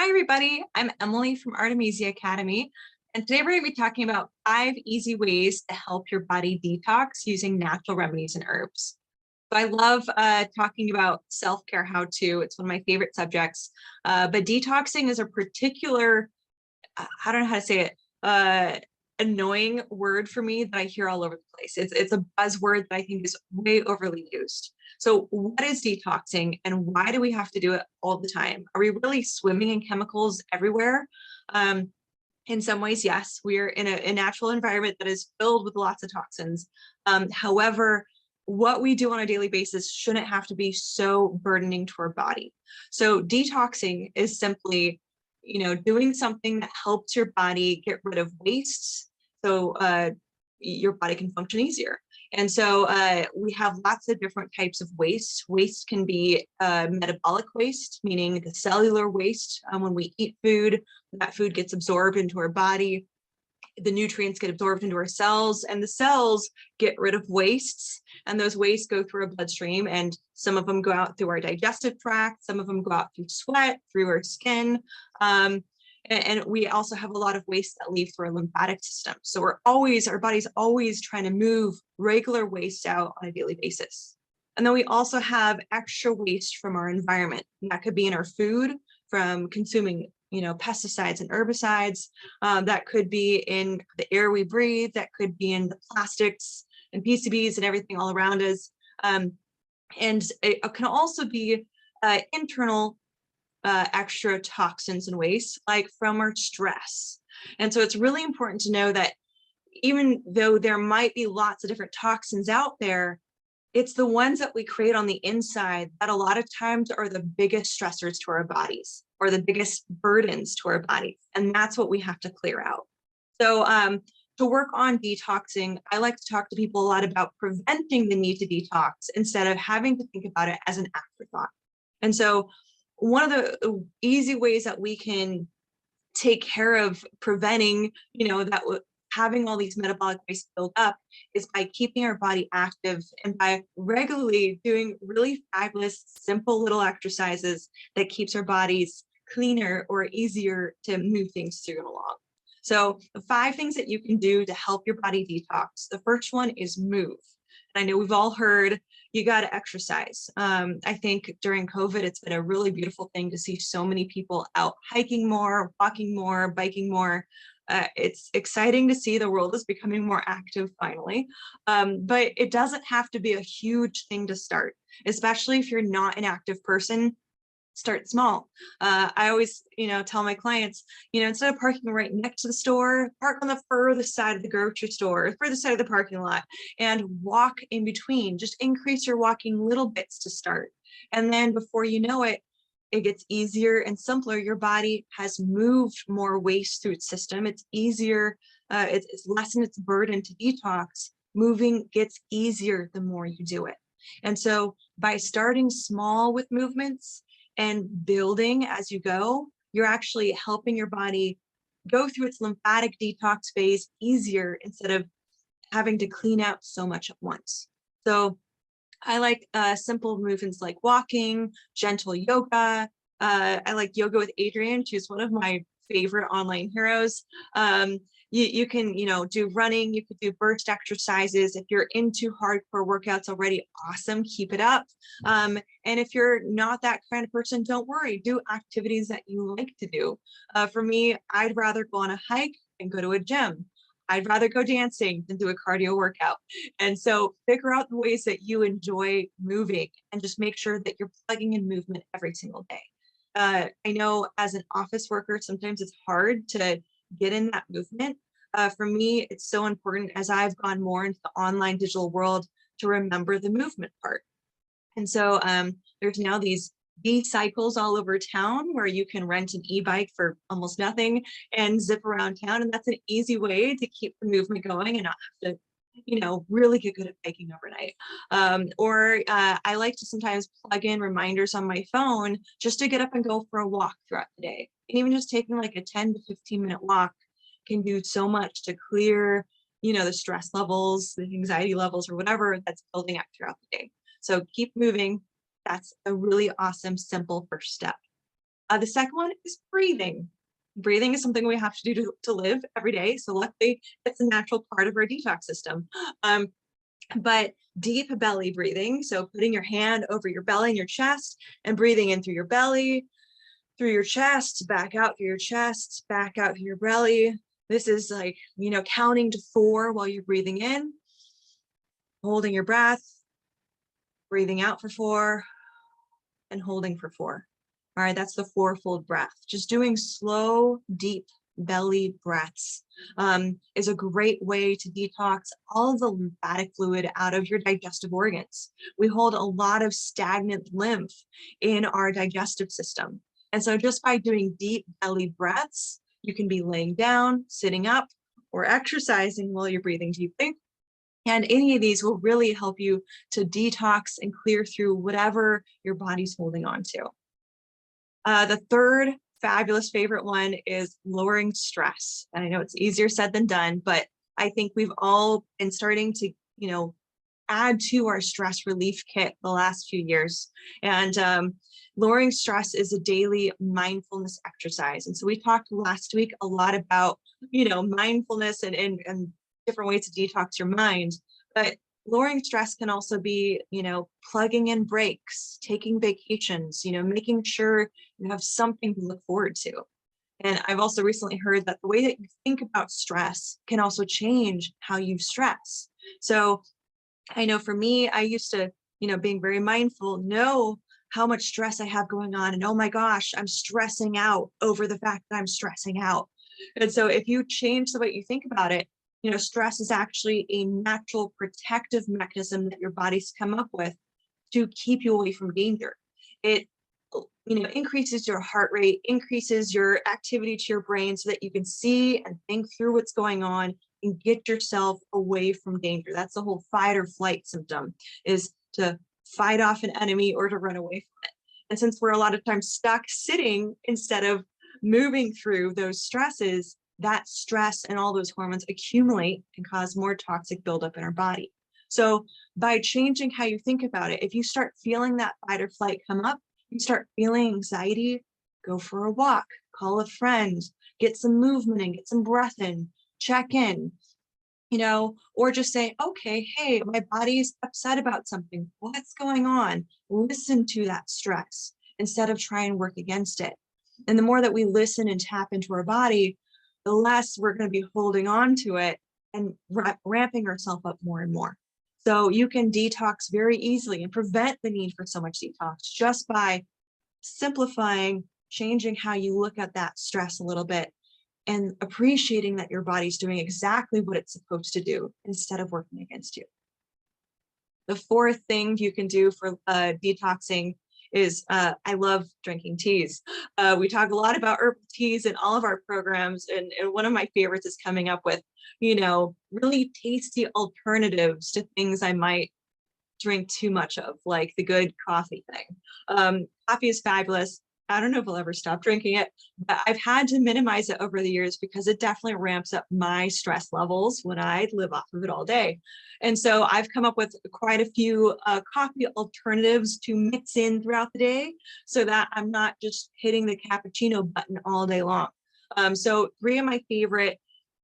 Hi, everybody. I'm Emily from Artemisia Academy, and today we're going to be talking about 5 easy ways to help your body detox using natural remedies and herbs. So I love talking about self-care how-to. It's one of my favorite subjects, but detoxing is a particular, I don't know how to say it, annoying word for me that I hear all over the place. It's a buzzword that I think is way overly used. So what is detoxing and why do we have to do it all the time? Are we really swimming in chemicals everywhere? Um, in some ways, yes, we're in a natural environment that is filled with lots of toxins. However, what we do on a daily basis shouldn't have to be so burdening to our body. So detoxing is simply, doing something that helps your body get rid of wastes so your body can function easier. And so we have lots of different types of waste. Waste can be metabolic waste, meaning the cellular waste. When we eat food, that food gets absorbed into our body. The nutrients get absorbed into our cells, and the cells get rid of wastes. And those wastes go through our bloodstream, and some of them go out through our digestive tract. Some of them go out through sweat, through our skin. And we also have a lot of waste that leave through our lymphatic system. So our body's always trying to move regular waste out on a daily basis. And then we also have extra waste from our environment. And that could be in our food from consuming, pesticides and herbicides. That could be in the air we breathe. That could be in the plastics and PCBs and everything all around us. And it can also be internal extra toxins and waste, like from our stress. And so it's really important to know that even though there might be lots of different toxins out there, it's the ones that we create on the inside that a lot of times are the biggest stressors to our bodies or the biggest burdens to our bodies. And that's what we have to clear out. So to work on detoxing, I like to talk to people a lot about preventing the need to detox instead of having to think about it as an afterthought. And so one of the easy ways that we can take care of preventing, that having all these metabolic waste build up is by keeping our body active and by regularly doing really fabulous, simple little exercises that keeps our bodies cleaner or easier to move things through and along. So the 5 things that you can do to help your body detox. The first one is move. And I know we've all heard you got to exercise. I think during COVID, it's been a really beautiful thing to see so many people out hiking more, walking more, biking more. It's exciting to see the world is becoming more active finally, but it doesn't have to be a huge thing to start, especially if you're not an active person. Start small. I always, tell my clients, instead of parking right next to the store, park on the furthest side of the grocery store, furthest side of the parking lot, and walk in between. Just increase your walking little bits to start. And then before you know it, it gets easier and simpler. Your body has moved more waste through its system. It's easier. It's lessened its burden to detox. Moving gets easier the more you do it. And so by starting small with movements, and building as you go, you're actually helping your body go through its lymphatic detox phase easier instead of having to clean out so much at once. So I like simple movements like walking, gentle yoga. I like yoga with Adrienne. She's one of my favorite online heroes. You can, do running, you could do burst exercises. If you're into hardcore workouts already, awesome, keep it up. And if you're not that kind of person, don't worry, do activities that you like to do. For me, I'd rather go on a hike and go to a gym. I'd rather go dancing than do a cardio workout. And so figure out the ways that you enjoy moving and just make sure that you're plugging in movement every single day. I know as an office worker, sometimes it's hard to get in that movement. For me, it's so important as I've gone more into the online digital world to remember the movement part. And so there's now these e-cycles all over town where you can rent an e-bike for almost nothing and zip around town. And that's an easy way to keep the movement going and not have to, really get good at biking overnight. Or I like to sometimes plug in reminders on my phone just to get up and go for a walk throughout the day. And even just taking like a 10 to 15-minute walk can do so much to clear, the stress levels, the anxiety levels, or whatever that's building up throughout the day. So keep moving. That's a really awesome, simple first step. The second one is breathing. Breathing is something we have to do to live every day. So luckily, it's a natural part of our detox system. But deep belly breathing, so putting your hand over your belly and your chest and breathing in through your belly, through your chest, back out through your chest, back out through your belly. This is like, counting to 4 while you're breathing in, holding your breath, breathing out for 4, and holding for 4. All right, that's the 4-fold breath. Just doing slow, deep belly breaths is a great way to detox all of the lymphatic fluid out of your digestive organs. We hold a lot of stagnant lymph in our digestive system. And so just by doing deep belly breaths, you can be laying down, sitting up, or exercising while you're breathing deeply. And any of these will really help you to detox and clear through whatever your body's holding on to. The third fabulous favorite one is lowering stress. And I know it's easier said than done, but I think we've all been starting to, add to our stress relief kit the last few years. And lowering stress is a daily mindfulness exercise. And so we talked last week a lot about, mindfulness and different ways to detox your mind. But lowering stress can also be, plugging in breaks, taking vacations, making sure you have something to look forward to. And I've also recently heard that the way that you think about stress can also change how you stress. So I know for me, I used to, being very mindful, know how much stress I have going on. And oh my gosh, I'm stressing out over the fact that I'm stressing out. And so if you change the way you think about it, stress is actually a natural protective mechanism that your body's come up with to keep you away from danger. It, increases your heart rate, increases your activity to your brain so that you can see and think through what's going on and get yourself away from danger. That's the whole fight or flight symptom, is to fight off an enemy or to run away from it. And since we're a lot of times stuck sitting instead of moving through those stresses, that stress and all those hormones accumulate and cause more toxic buildup in our body. So by changing how you think about it, if you start feeling that fight or flight come up, you start feeling anxiety, go for a walk, call a friend, get some movement in, get some breath in, check in, or just say, okay, hey, my body's upset about something. What's going on? Listen to that stress instead of try and work against it. And the more that we listen and tap into our body, the less we're going to be holding on to it and ramping ourselves up more and more. So you can detox very easily and prevent the need for so much detox just by simplifying, changing how you look at that stress a little bit, and appreciating that your body's doing exactly what it's supposed to do instead of working against you. The fourth thing you can do for detoxing is I love drinking teas. We talk a lot about herbal teas in all of our programs, and one of my favorites is coming up with, really tasty alternatives to things I might drink too much of, like the good coffee thing. Coffee is fabulous. I don't know if I'll ever stop drinking it, but I've had to minimize it over the years because it definitely ramps up my stress levels when I live off of it all day. And so I've come up with quite a few coffee alternatives to mix in throughout the day so that I'm not just hitting the cappuccino button all day long. So 3 of my favorite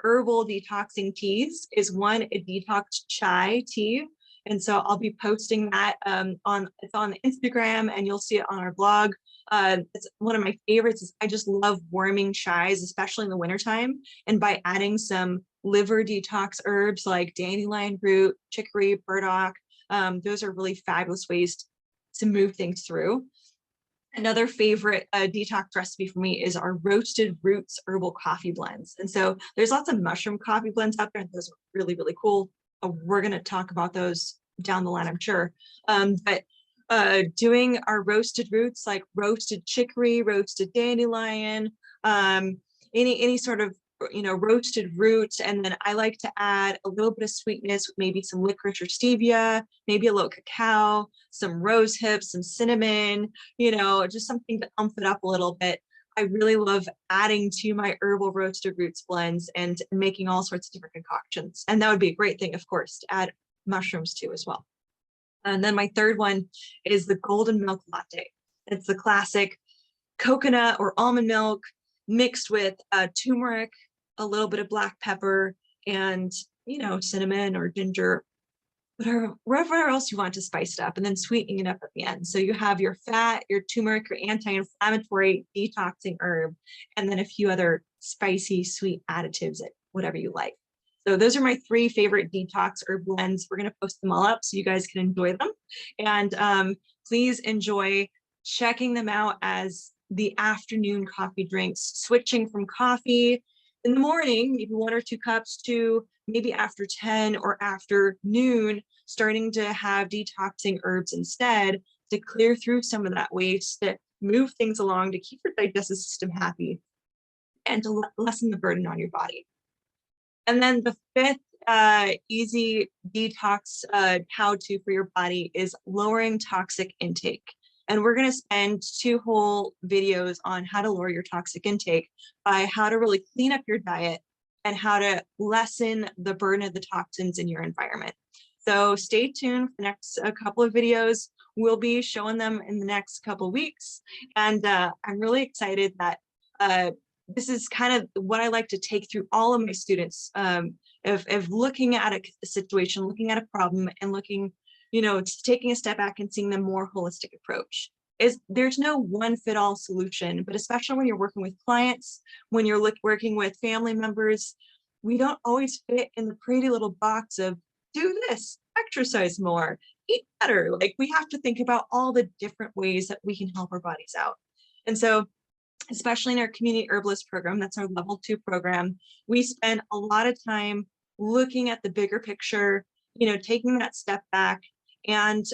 herbal detoxing teas is one, a detox chai tea. And so I'll be posting that it's on Instagram, and you'll see it on our blog. It's one of my favorites. Is I just love warming chais, especially in the wintertime. And by adding some liver detox herbs like dandelion root, chicory, burdock, those are really fabulous ways to move things through. Another favorite detox recipe for me is our roasted roots herbal coffee blends. And so there's lots of mushroom coffee blends out there, and those are really, really cool. We're going to talk about those down the line, I'm sure. But doing our roasted roots, like roasted chicory, roasted dandelion, any sort of roasted roots, and then I like to add a little bit of sweetness, maybe some licorice or stevia, maybe a little cacao, some rose hips, some cinnamon, just something to ump it up a little bit. I really love adding to my herbal roasted roots blends and making all sorts of different concoctions. And that would be a great thing, of course, to add mushrooms to as well. And then my third one is the golden milk latte. It's the classic coconut or almond milk mixed with turmeric, a little bit of black pepper, and, you know, cinnamon or ginger, whatever else you want to spice it up, and then sweetening it up at the end. So you have your fat, your turmeric, your anti-inflammatory detoxing herb, and then a few other spicy, sweet additives, whatever you like. So those are my 3 favorite detox herb blends. We're going to post them all up so you guys can enjoy them. And please enjoy checking them out as the afternoon coffee drinks, switching from coffee in the morning, maybe 1 or 2 cups, to maybe after 10 or after noon, starting to have detoxing herbs instead to clear through some of that waste, to move things along, to keep your digestive system happy, and to lessen the burden on your body. And then the 5th easy detox how-to for your body is lowering toxic intake. And we're going to spend 2 whole videos on how to lower your toxic intake, by how to really clean up your diet and how to lessen the burden of the toxins in your environment. So stay tuned for the next couple of videos. We'll be showing them in the next couple of weeks. And I'm really excited that this is kind of what I like to take through all of my students, of looking at a situation, looking at a problem, and looking, you know, taking a step back and seeing the more holistic approach. There's no one-fit-all solution, but especially when you're working with clients, when you're working with family members, we don't always fit in the pretty little box of do this, exercise more, eat better. Like, we have to think about all the different ways that we can help our bodies out. And so, especially in our community herbalist program, that's our level 2 program, we spend a lot of time looking at the bigger picture, you know, taking that step back and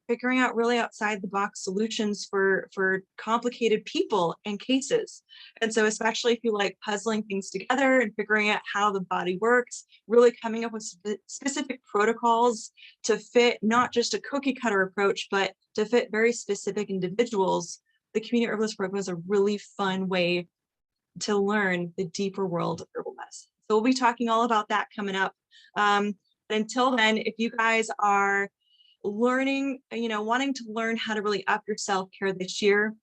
figuring out really outside the box solutions for complicated people and cases. And so, especially if you like puzzling things together and figuring out how the body works, really coming up with specific protocols to fit not just a cookie cutter approach, but to fit very specific individuals, the community herbalist program is a really fun way to learn the deeper world of herbal medicine. So we'll be talking all about that coming up. But until then, if you guys are learning, you know, wanting to learn how to really up your self-care this year,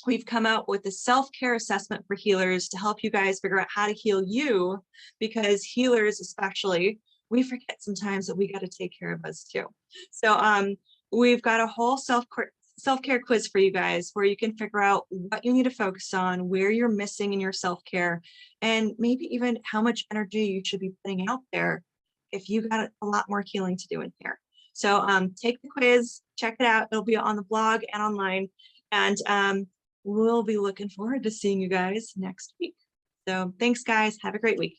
we've come out with a self-care assessment for healers to help you guys figure out how to heal you, because healers especially, we forget sometimes that we got to take care of us too. So we've got a whole self-care quiz for you guys, where you can figure out what you need to focus on, where you're missing in your self-care, and maybe even how much energy you should be putting out there if you got a lot more healing to do in here. So take the quiz, check it out. It'll be on the blog and online. And we'll be looking forward to seeing you guys next week. So thanks, guys. Have a great week.